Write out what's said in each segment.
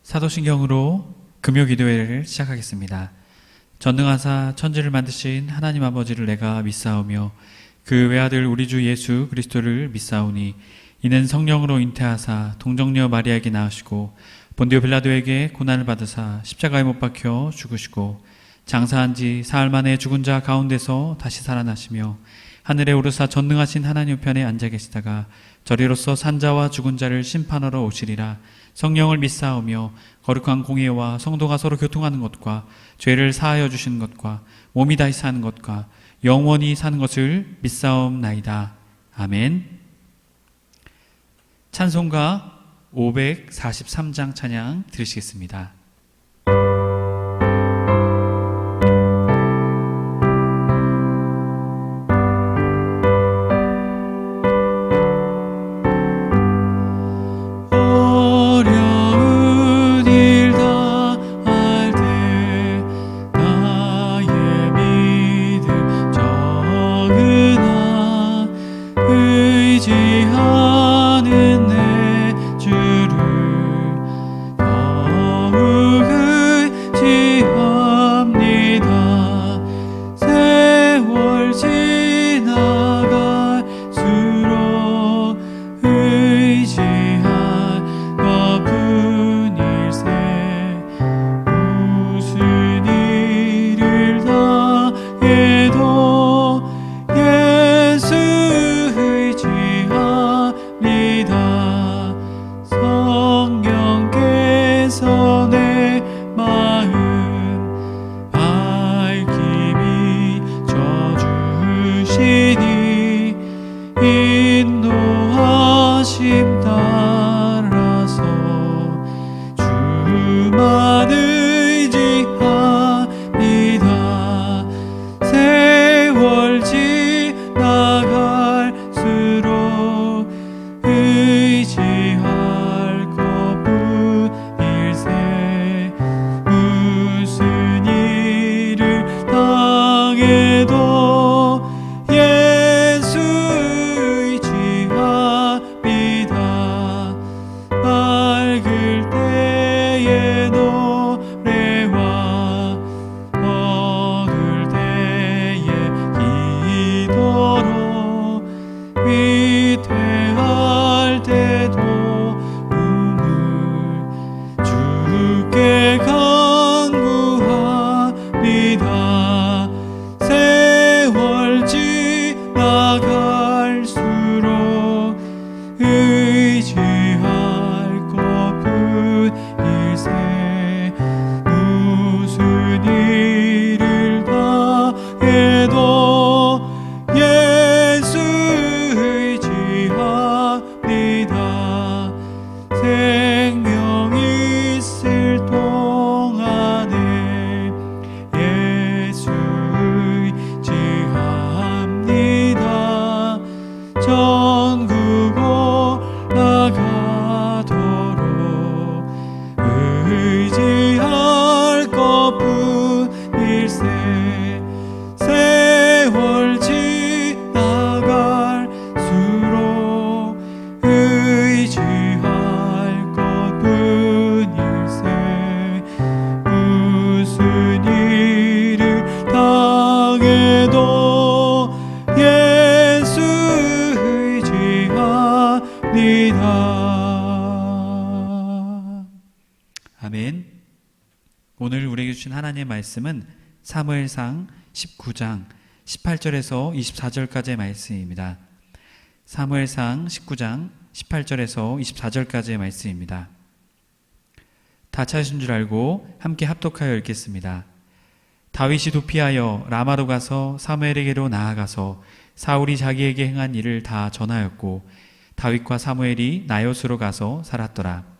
사도신경으로 금요 기도회를 시작하겠습니다. 전능하사 천지를 만드신 하나님 아버지를 내가 믿사오며 그 외아들 우리 주 예수 그리스도를 믿사오니 이는 성령으로 잉태하사 동정녀 마리아에게 낳으시고 본디오 빌라도에게 고난을 받으사 십자가에 못 박혀 죽으시고 장사한 지 사흘 만에 죽은 자 가운데서 다시 살아나시며 하늘에 오르사 전능하신 하나님 편에 앉아 계시다가 저리로서 산자와 죽은 자를 심판하러 오시리라. 성령을 믿사오며 거룩한 공예와 성도가 서로 교통하는 것과 죄를 사하여 주시는 것과 몸이 다시 사는 것과 영원히 사는 것을 믿사옵나이다. 아멘. 찬송가 543장 찬양 들으시겠습니다. 아멘. 오늘 우리에게 주신 하나님의 말씀은 사무엘상 19장 18절에서 24절까지의 말씀입니다. 사무엘상 19장 18절에서 24절까지의 말씀입니다. 다 찾으신 줄 알고 함께 합독하여 읽겠습니다. 다윗이 도피하여 라마로 가서 사무엘에게로 나아가서 사울이 자기에게 행한 일을 다 전하였고 다윗과 사무엘이 나요스로 가서 살았더라.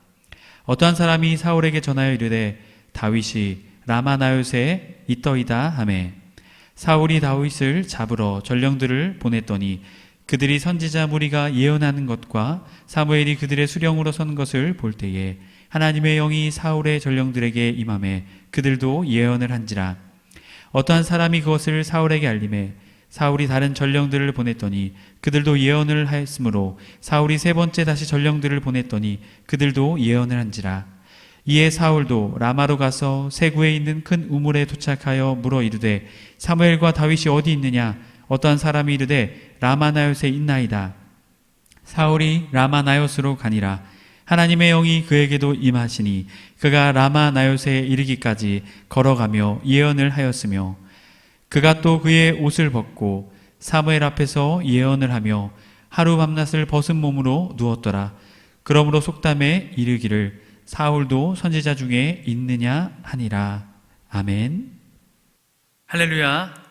어떠한 사람이 사울에게 전하여 이르되 다윗이 라마 나요스에 있더이다 하매 사울이 다윗을 잡으러 전령들을 보냈더니 그들이 선지자 무리가 예언하는 것과 사무엘이 그들의 수령으로 선 것을 볼 때에 하나님의 영이 사울의 전령들에게 임하매 그들도 예언을 한지라. 어떠한 사람이 그것을 사울에게 알림해 사울이 다른 전령들을 보냈더니 그들도 예언을 하였으므로 사울이 세 번째 다시 전령들을 보냈더니 그들도 예언을 한지라. 이에 사울도 라마로 가서 세구에 있는 큰 우물에 도착하여 물어 이르되 사무엘과 다윗이 어디 있느냐? 어떠한 사람이 이르되 라마나요스에 있나이다. 사울이 라마나요스로 가니라. 하나님의 영이 그에게도 임하시니 그가 라마나요스에 이르기까지 걸어가며 예언을 하였으며 그가 또 그의 옷을 벗고 사무엘 앞에서 예언을 하며 하루 밤낮을 벗은 몸으로 누웠더라. 그러므로 속담에 이르기를 사울도 선지자 중에 있느냐 하니라. 아멘. 할렐루야.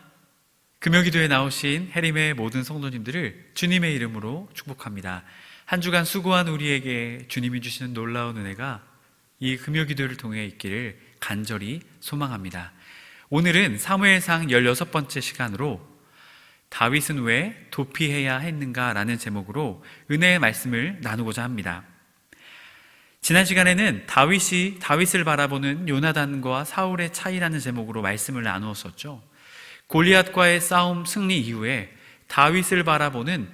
금요기도에 나오신 해림의 모든 성도님들을 주님의 이름으로 축복합니다. 한 주간 수고한 우리에게 주님이 주시는 놀라운 은혜가 이 금요기도를 통해 있기를 간절히 소망합니다. 오늘은 사무엘상 16번째 시간으로 다윗은 왜 도피해야 했는가라는 제목으로 은혜의 말씀을 나누고자 합니다. 지난 시간에는 다윗을 바라보는 요나단과 사울의 차이라는 제목으로 말씀을 나누었었죠. 골리앗과의 싸움 승리 이후에 다윗을 바라보는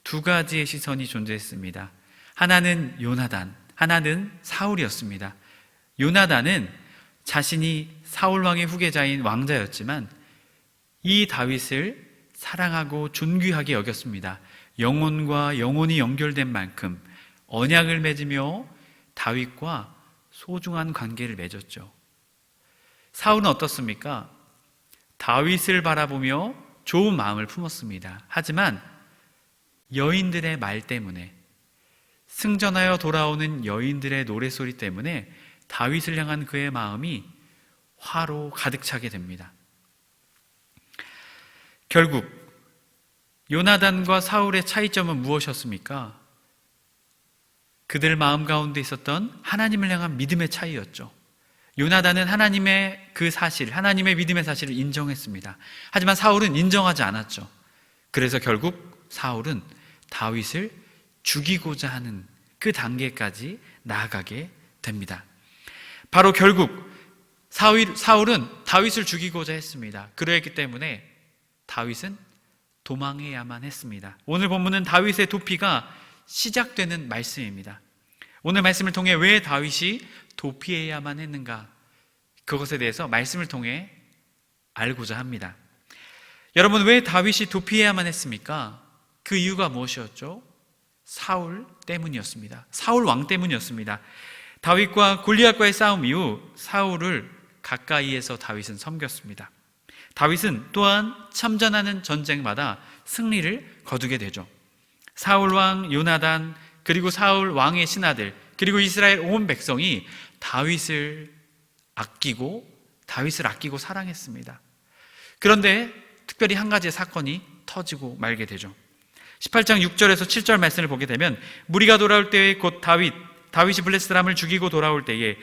두 가지의 시선이 존재했습니다. 하나는 요나단, 하나는 사울이었습니다. 요나단은 자신이 사울 왕의 후계자인 왕자였지만 이 다윗을 사랑하고 존귀하게 여겼습니다. 영혼과 영혼이 연결된 만큼 언약을 맺으며 다윗과 소중한 관계를 맺었죠. 사울은 어떻습니까? 다윗을 바라보며 좋은 마음을 품었습니다. 하지만 여인들의 말 때문에, 승전하여 돌아오는 여인들의 노랫소리 때문에 다윗을 향한 그의 마음이 화로 가득 차게 됩니다. 결국 요나단과 사울의 차이점은 무엇이었습니까? 그들 마음 가운데 있었던 하나님을 향한 믿음의 차이였죠. 요나단은 하나님의 그 사실, 하나님의 믿음의 사실을 인정했습니다. 하지만 사울은 인정하지 않았죠. 그래서 결국 사울은 다윗을 죽이고자 하는 그 단계까지 나아가게 됩니다. 바로 결국 사울은 다윗을 죽이고자 했습니다. 그러했기 때문에 다윗은 도망해야만 했습니다. 오늘 본문은 다윗의 도피가 시작되는 말씀입니다. 오늘 말씀을 통해 왜 다윗이 도피해야만 했는가, 그것에 대해서 말씀을 통해 알고자 합니다. 여러분, 왜 다윗이 도피해야만 했습니까? 그 이유가 무엇이었죠? 사울 때문이었습니다. 사울 왕 때문이었습니다. 다윗과 골리앗과의 싸움 이후 사울을 가까이에서 다윗은 섬겼습니다. 다윗은 또한 참전하는 전쟁마다 승리를 거두게 되죠. 사울 왕 요나단, 그리고 사울 왕의 신하들, 그리고 이스라엘 온 백성이 다윗을 아끼고 사랑했습니다. 그런데 특별히 한 가지의 사건이 터지고 말게 되죠. 18장 6절에서 7절 말씀을 보게 되면 무리가 돌아올 때에 곧 다윗이 블레셋 사람을 죽이고 돌아올 때에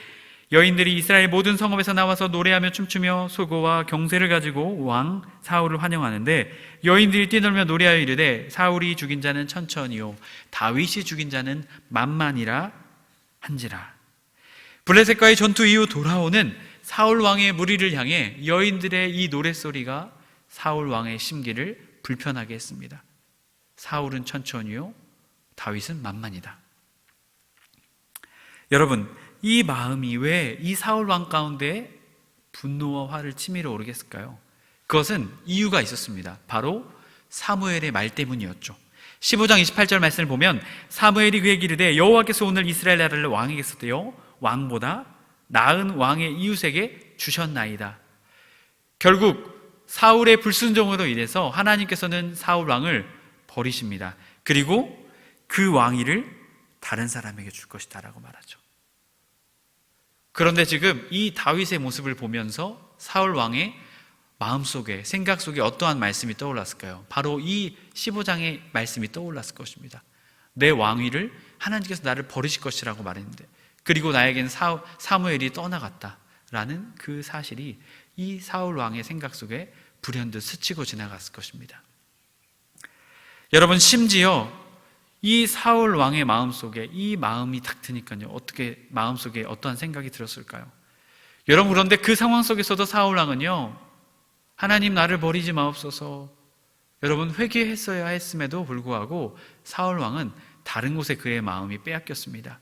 여인들이 이스라엘 모든 성읍에서 나와서 노래하며 춤추며 소고와 경세를 가지고 왕 사울을 환영하는데 여인들이 뛰놀며 노래하여 이르되 사울이 죽인 자는 천천히요 다윗이 죽인 자는 만만이라 한지라. 블레셋과의 전투 이후 돌아오는 사울 왕의 무리를 향해 여인들의 이 노랫소리가 사울 왕의 심기를 불편하게 했습니다. 사울은 천천히요 다윗은 만만이다. 여러분, 이 마음이 왜 이 사울 왕 가운데 분노와 화를 치밀어 오르게 했을까요? 그것은 이유가 있었습니다. 바로 사무엘의 말 때문이었죠. 15장 28절 말씀을 보면 사무엘이 그에게 이르되 여호와께서 오늘 이스라엘 나라를 왕에게 썼대요 왕보다 나은 왕의 이웃에게 주셨나이다. 결국 사울의 불순종으로 인해서 하나님께서는 사울 왕을 버리십니다. 그리고 그 왕위를 다른 사람에게 줄 것이다 라고 말하죠. 그런데 지금 이 다윗의 모습을 보면서 사울 왕의 마음속에, 생각 속에 어떠한 말씀이 떠올랐을까요? 바로 이 15장의 말씀이 떠올랐을 것입니다. 내 왕위를 하나님께서 나를 버리실 것이라고 말했는데, 그리고 나에게는 사무엘이 떠나갔다라는 그 사실이 이 사울 왕의 생각 속에 불현듯 스치고 지나갔을 것입니다. 여러분, 심지어 이 사울 왕의 마음속에 이 마음이 딱 드니까요, 어떻게 마음속에 어떠한 생각이 들었을까요? 여러분, 그런데 그 상황 속에서도 사울 왕은요, 하나님 나를 버리지 마옵소서, 여러분 회개했어야 했음에도 불구하고 사울 왕은 다른 곳에 그의 마음이 빼앗겼습니다.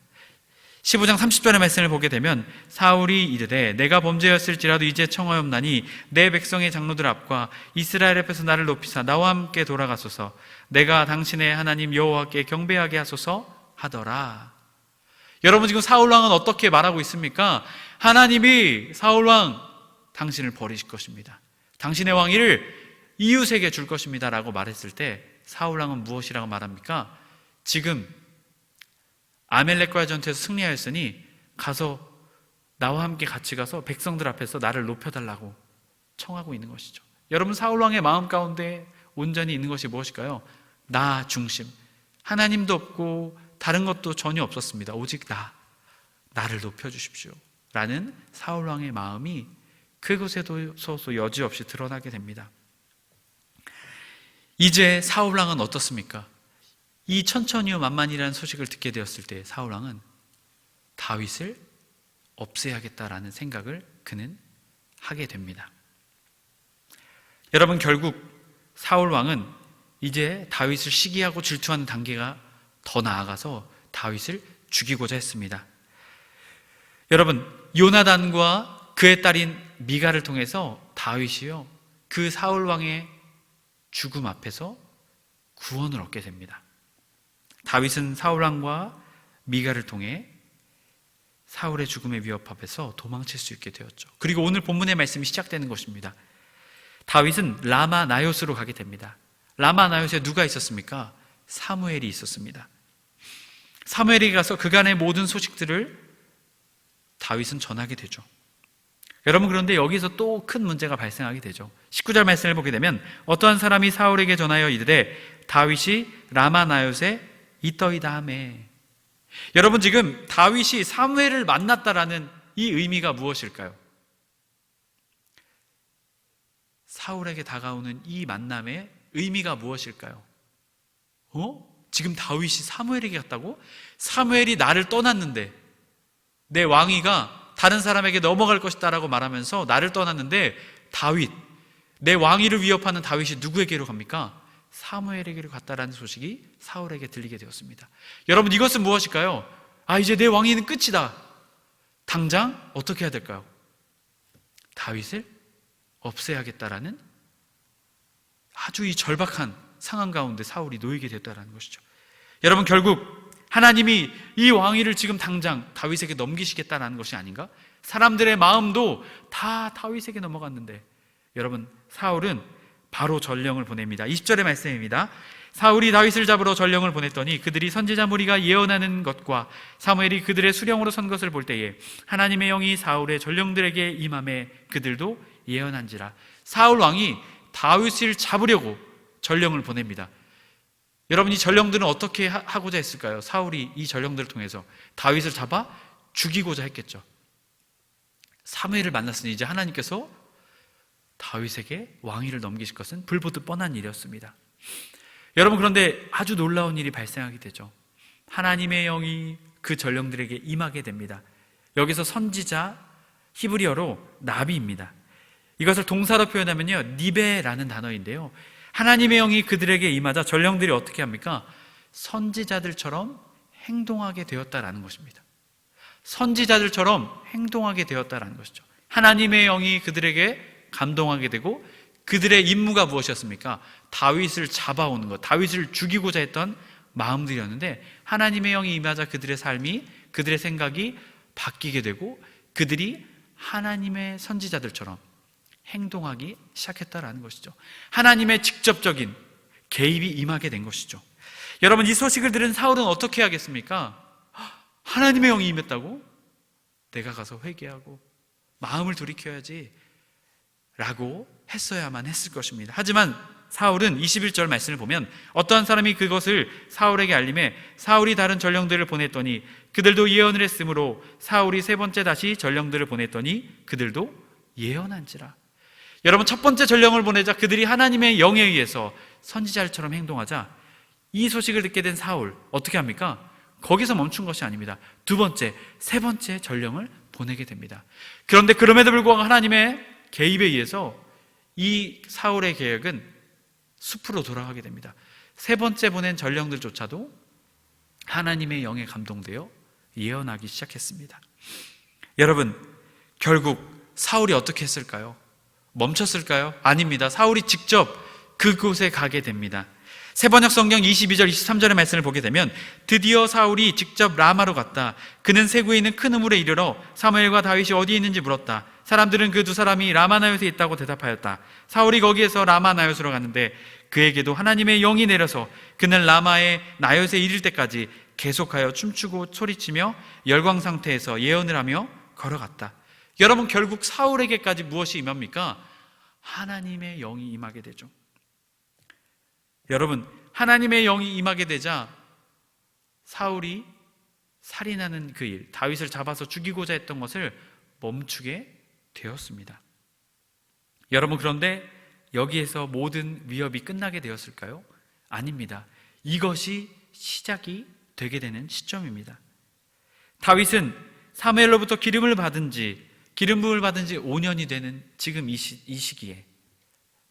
15장 30절의 말씀을 보게 되면 사울이 이르되 내가 범죄였을지라도 이제 청하옵나니 내 백성의 장로들 앞과 이스라엘 앞에서 나를 높이사 나와 함께 돌아가소서. 내가 당신의 하나님 여호와께 경배하게 하소서 하더라. 여러분, 지금 사울왕은 어떻게 말하고 있습니까? 하나님이 사울왕 당신을 버리실 것입니다. 당신의 왕위를 이웃에게 줄 것입니다 라고 말했을 때 사울왕은 무엇이라고 말합니까? 지금 아멜렉과의 전투에서 승리하였으니 가서 나와 함께 같이 가서 백성들 앞에서 나를 높여달라고 청하고 있는 것이죠. 여러분, 사울왕의 마음 가운데 온전히 있는 것이 무엇일까요? 나 중심. 하나님도 없고 다른 것도 전혀 없었습니다. 오직 나를 높여주십시오 라는 사울왕의 마음이 그곳에도 여지없이 드러나게 됩니다. 이제 사울왕은 어떻습니까? 이 천천히요 만만이라는 소식을 듣게 되었을 때 사울왕은 다윗을 없애야겠다라는 생각을 그는 하게 됩니다. 여러분, 결국 사울왕은 이제 다윗을 시기하고 질투하는 단계가 더 나아가서 다윗을 죽이고자 했습니다. 여러분, 요나단과 그의 딸인 미가를 통해서 다윗이요 그 사울왕의 죽음 앞에서 구원을 얻게 됩니다. 다윗은 사울왕과 미가를 통해 사울의 죽음의 위협 앞에서 도망칠 수 있게 되었죠. 그리고 오늘 본문의 말씀이 시작되는 것입니다. 다윗은 라마 나요스로 가게 됩니다. 라마 나요스에 누가 있었습니까? 사무엘이 있었습니다. 사무엘이 가서 그간의 모든 소식들을 다윗은 전하게 되죠. 여러분, 그런데 여기서 또 큰 문제가 발생하게 되죠. 19절 말씀을 보게 되면 어떠한 사람이 사울에게 전하여 이르되 다윗이 라마 나요스에 있더이다 하매. 여러분, 지금 다윗이 사무엘을 만났다라는 이 의미가 무엇일까요? 사울에게 다가오는 이 만남의 의미가 무엇일까요? 지금 다윗이 사무엘에게 갔다고? 사무엘이 나를 떠났는데 내 왕위가 다른 사람에게 넘어갈 것이다 라고 말하면서 나를 떠났는데 다윗, 내 왕위를 위협하는 다윗이 누구에게로 갑니까? 사무엘에게로 갔다라는 소식이 사울에게 들리게 되었습니다. 여러분, 이것은 무엇일까요? 이제 내 왕위는 끝이다. 당장 어떻게 해야 될까요? 다윗을 없애야겠다라는 아주 이 절박한 상황 가운데 사울이 놓이게 됐다라는 것이죠. 여러분, 결국 하나님이 이 왕위를 지금 당장 다윗에게 넘기시겠다라는 것이 아닌가? 사람들의 마음도 다 다윗에게 넘어갔는데 여러분, 사울은 바로 전령을 보냅니다. 20절의 말씀입니다. 사울이 다윗을 잡으러 전령을 보냈더니 그들이 선지자 무리가 예언하는 것과 사무엘이 그들의 수령으로 선 것을 볼 때에 하나님의 영이 사울의 전령들에게 임함에 그들도 예언한지라. 사울 왕이 다윗을 잡으려고 전령을 보냅니다. 여러분, 이 전령들은 어떻게 하고자 했을까요? 사울이 이 전령들을 통해서 다윗을 잡아 죽이고자 했겠죠. 사무엘을 만났으니 이제 하나님께서 다윗에게 왕위를 넘기실 것은 불보듯 뻔한 일이었습니다. 여러분, 그런데 아주 놀라운 일이 발생하게 되죠. 하나님의 영이 그 전령들에게 임하게 됩니다. 여기서 선지자, 히브리어로 나비입니다. 이것을 동사로 표현하면요 니베라는 단어인데요, 하나님의 영이 그들에게 임하자 전령들이 어떻게 합니까? 선지자들처럼 행동하게 되었다라는 것입니다. 선지자들처럼 행동하게 되었다라는 것이죠. 하나님의 영이 그들에게 감동하게 되고 그들의 임무가 무엇이었습니까? 다윗을 잡아오는 것, 다윗을 죽이고자 했던 마음들이었는데 하나님의 영이 임하자 그들의 삶이, 그들의 생각이 바뀌게 되고 그들이 하나님의 선지자들처럼 행동하기 시작했다라는 것이죠. 하나님의 직접적인 개입이 임하게 된 것이죠. 여러분, 이 소식을 들은 사울은 어떻게 하겠습니까? 하나님의 영이 임했다고? 내가 가서 회개하고 마음을 돌이켜야지 라고 했어야만 했을 것입니다. 하지만 사울은 21절 말씀을 보면 어떠한 사람이 그것을 사울에게 알림해 사울이 다른 전령들을 보냈더니 그들도 예언을 했으므로 사울이 세 번째 다시 전령들을 보냈더니 그들도 예언한지라. 여러분, 첫 번째 전령을 보내자 그들이 하나님의 영에 의해서 선지자처럼 행동하자 이 소식을 듣게 된 사울 어떻게 합니까? 거기서 멈춘 것이 아닙니다. 두 번째, 세 번째 전령을 보내게 됩니다. 그런데 그럼에도 불구하고 하나님의 개입에 의해서 이 사울의 계획은 숲으로 돌아가게 됩니다. 세 번째 보낸 전령들조차도 하나님의 영에 감동되어 예언하기 시작했습니다. 여러분, 결국 사울이 어떻게 했을까요? 멈췄을까요? 아닙니다. 사울이 직접 그곳에 가게 됩니다. 세번역 성경 22절 23절의 말씀을 보게 되면 드디어 사울이 직접 라마로 갔다. 그는 세구에 있는 큰 우물에 이르러 사무엘과 다윗이 어디에 있는지 물었다. 사람들은 그 두 사람이 라마나요스에 있다고 대답하였다. 사울이 거기에서 라마나요스로 갔는데 그에게도 하나님의 영이 내려서 그는 라마의 나요스에 이를 때까지 계속하여 춤추고 소리치며 열광 상태에서 예언을 하며 걸어갔다. 여러분, 결국 사울에게까지 무엇이 임합니까? 하나님의 영이 임하게 되죠. 여러분, 하나님의 영이 임하게 되자 사울이 살인하는 그 일, 다윗을 잡아서 죽이고자 했던 것을 멈추게 되었습니다. 여러분, 그런데 여기에서 모든 위협이 끝나게 되었을까요? 아닙니다. 이것이 시작이 되게 되는 시점입니다. 다윗은 사무엘로부터 기름 부음을 받은 지 5년이 되는 지금 이 시기에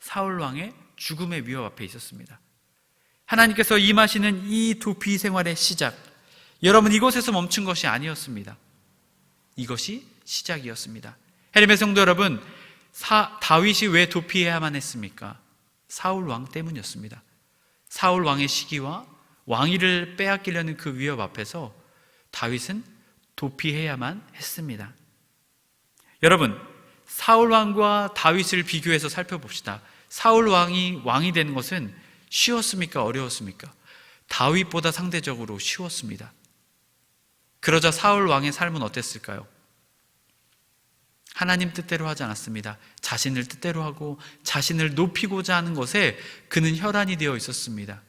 사울 왕의 죽음의 위협 앞에 있었습니다. 하나님께서 임하시는 이 도피 생활의 시작, 여러분, 이곳에서 멈춘 것이 아니었습니다. 이것이 시작이었습니다. 헤르메 성도 여러분, 다윗이 왜 도피해야만 했습니까? 사울 왕 때문이었습니다. 사울 왕의 시기와 왕위를 빼앗기려는 그 위협 앞에서 다윗은 도피해야만 했습니다. 여러분, 사울 왕과 다윗을 비교해서 살펴봅시다. 사울 왕이 되는 것은 쉬웠습니까? 어려웠습니까? 다윗보다 상대적으로 쉬웠습니다. 그러자 사울 왕의 삶은 어땠을까요? 하나님 뜻대로 하지 않았습니다. 자신을 뜻대로 하고 자신을 높이고자 하는 것에 그는 혈안이 되어 있었습니다.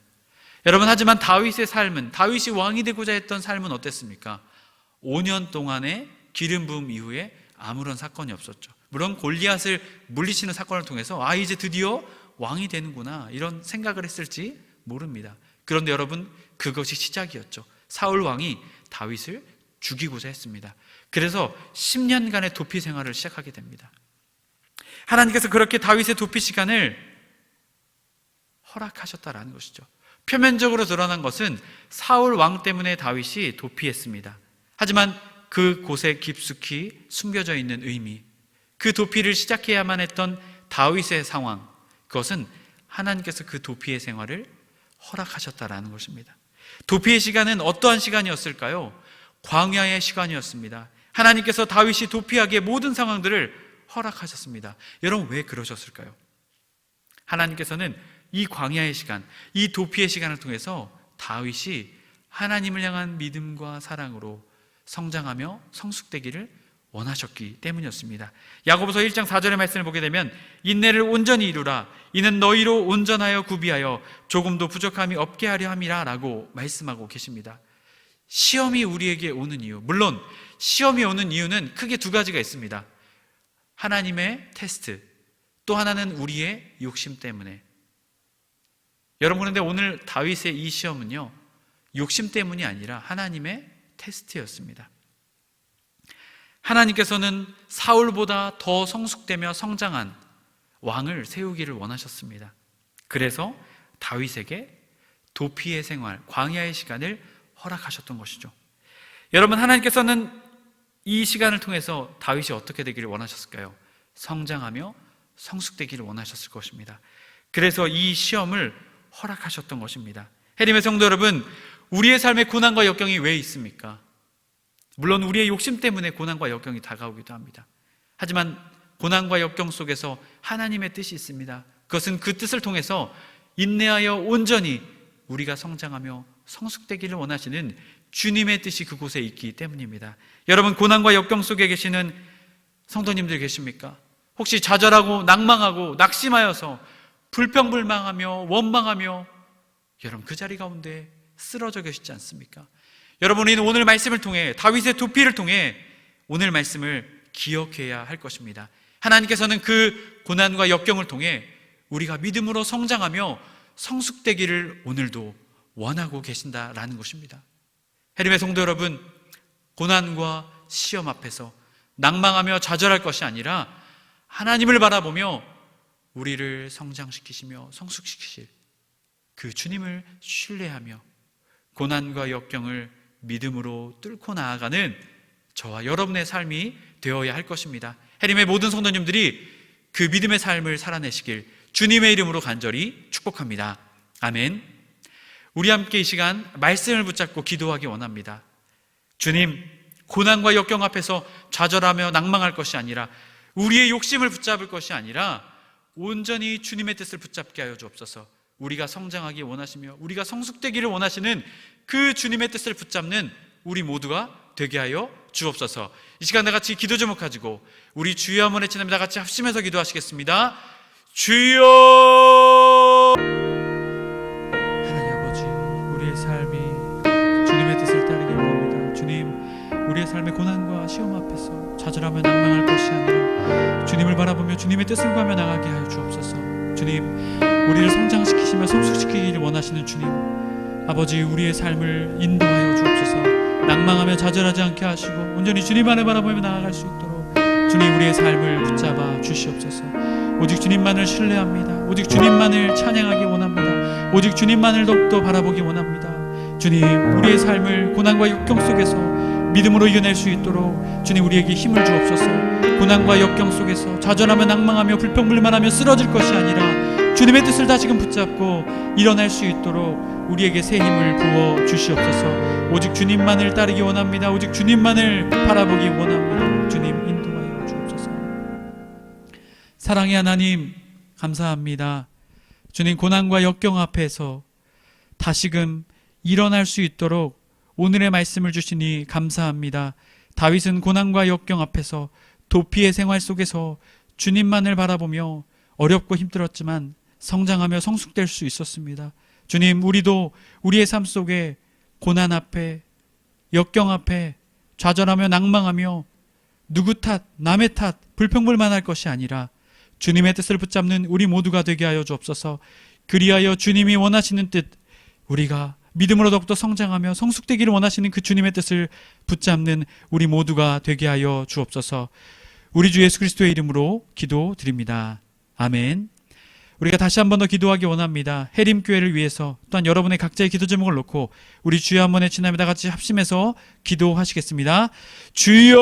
여러분, 하지만 다윗의 삶은, 다윗이 왕이 되고자 했던 삶은 어땠습니까? 5년 동안의 기름 부음 이후에 아무런 사건이 없었죠. 물론 골리앗을 물리치는 사건을 통해서 이제 드디어 왕이 되는구나, 이런 생각을 했을지 모릅니다. 그런데 여러분, 그것이 시작이었죠. 사울 왕이 다윗을 죽이고자 했습니다. 그래서 10년간의 도피 생활을 시작하게 됩니다. 하나님께서 그렇게 다윗의 도피 시간을 허락하셨다라는 것이죠. 표면적으로 드러난 것은 사울 왕 때문에 다윗이 도피했습니다. 하지만 그 곳에 깊숙이 숨겨져 있는 의미, 그 도피를 시작해야만 했던 다윗의 상황, 그것은 하나님께서 그 도피의 생활을 허락하셨다라는 것입니다. 도피의 시간은 어떠한 시간이었을까요? 광야의 시간이었습니다. 하나님께서 다윗이 도피하기에 모든 상황들을 허락하셨습니다. 여러분, 왜 그러셨을까요? 하나님께서는 이 광야의 시간, 이 도피의 시간을 통해서 다윗이 하나님을 향한 믿음과 사랑으로 성장하며 성숙되기를 원하셨기 때문이었습니다. 야고보서 1장 4절의 말씀을 보게 되면 인내를 온전히 이루라, 이는 너희로 온전하여 구비하여 조금도 부족함이 없게 하려 함이라 라고 말씀하고 계십니다. 시험이 우리에게 오는 이유, 물론 시험이 오는 이유는 크게 두 가지가 있습니다. 하나님의 테스트, 또 하나는 우리의 욕심 때문에. 여러분, 그런데 오늘 다윗의 이 시험은요, 욕심 때문이 아니라 하나님의 테스트였습니다. 하나님께서는 사울보다 더 성숙되며 성장한 왕을 세우기를 원하셨습니다. 그래서 다윗에게 도피의 생활, 광야의 시간을 허락하셨던 것이죠. 여러분, 하나님께서는 이 시간을 통해서 다윗이 어떻게 되기를 원하셨을까요? 성장하며 성숙되기를 원하셨을 것입니다. 그래서 이 시험을 허락하셨던 것입니다. 해림의 성도 여러분, 우리의 삶에 고난과 역경이 왜 있습니까? 물론 우리의 욕심 때문에 고난과 역경이 다가오기도 합니다. 하지만 고난과 역경 속에서 하나님의 뜻이 있습니다. 그것은 그 뜻을 통해서 인내하여 온전히 우리가 성장하며 성숙되기를 원하시는 주님의 뜻이 그곳에 있기 때문입니다. 여러분, 고난과 역경 속에 계시는 성도님들 계십니까? 혹시 좌절하고 낭망하고 낙심하여서 불평불만하며 원망하며 여러분 그 자리 가운데 쓰러져 계시지 않습니까? 여러분, 우리는 오늘 말씀을 통해, 다윗의 도피를 통해 오늘 말씀을 기억해야 할 것입니다. 하나님께서는 그 고난과 역경을 통해 우리가 믿음으로 성장하며 성숙되기를 오늘도 원하고 계신다라는 것입니다. 해림의 성도 여러분, 고난과 시험 앞에서 낭망하며 좌절할 것이 아니라 하나님을 바라보며 우리를 성장시키시며 성숙시키실 그 주님을 신뢰하며 고난과 역경을 믿음으로 뚫고 나아가는 저와 여러분의 삶이 되어야 할 것입니다. 해림의 모든 성도님들이 그 믿음의 삶을 살아내시길 주님의 이름으로 간절히 축복합니다. 아멘. 우리 함께 이 시간 말씀을 붙잡고 기도하기 원합니다. 주님, 고난과 역경 앞에서 좌절하며 낭망할 것이 아니라, 우리의 욕심을 붙잡을 것이 아니라 온전히 주님의 뜻을 붙잡게 하여 주옵소서. 우리가 성장하기 원하시며 우리가 성숙되기를 원하시는 그 주님의 뜻을 붙잡는 우리 모두가 되게 하여 주옵소서. 이 시간 다 같이 기도 제목 가지고 우리 주여 한번 외치며 다 같이 합심해서 기도하시겠습니다. 주여! 하나님 아버지, 우리의 삶이 주님의 뜻을 따르기 원합니다. 주님, 우리의 삶의 고난과 시험 앞에서 좌절하며 낭망할 것이 아니라 주님을 바라보며 주님의 뜻을 구하며 나가게 하여 주옵소서. 주님, 우리를 성장시키시며 성숙시키기를 원하시는 주님, 아버지, 우리의 삶을 인도하여 주옵소서. 낭망하며 좌절하지 않게 하시고 온전히 주님만을 바라보며 나아갈 수 있도록 주님, 우리의 삶을 붙잡아 주시옵소서. 오직 주님만을 신뢰합니다. 오직 주님만을 찬양하기 원합니다. 오직 주님만을 더욱더 바라보기 원합니다. 주님, 우리의 삶을 고난과 역경 속에서 믿음으로 이겨낼 수 있도록 주님, 우리에게 힘을 주옵소서. 고난과 역경 속에서 좌절하며 낭망하며 불평불만하며 쓰러질 것이 아니라 주님의 뜻을 다시금 붙잡고 일어날 수 있도록 우리에게 새 힘을 부어 주시옵소서. 오직 주님만을 따르기 원합니다. 오직 주님만을 바라보기 원합니다. 주님, 인도하여 주옵소서. 사랑의 하나님, 감사합니다. 주님, 고난과 역경 앞에서 다시금 일어날 수 있도록 오늘의 말씀을 주시니 감사합니다. 다윗은 고난과 역경 앞에서 도피의 생활 속에서 주님만을 바라보며 어렵고 힘들었지만 성장하며 성숙될 수 있었습니다. 주님, 우리도 우리의 삶 속에 고난 앞에, 역경 앞에 좌절하며 낭망하며 누구 탓, 남의 탓, 불평불만할 것이 아니라 주님의 뜻을 붙잡는 우리 모두가 되게 하여 주옵소서. 그리하여 주님이 원하시는 뜻, 우리가 믿음으로 더욱더 성장하며 성숙되기를 원하시는 그 주님의 뜻을 붙잡는 우리 모두가 되게 하여 주옵소서. 우리 주 예수 그리스도의 이름으로 기도드립니다. 아멘. 우리가 다시 한 번 더 기도하기 원합니다. 해림교회를 위해서, 또한 여러분의 각자의 기도 제목을 놓고 우리 주여 한번 외치며 다 같이 합심해서 기도하시겠습니다. 주여!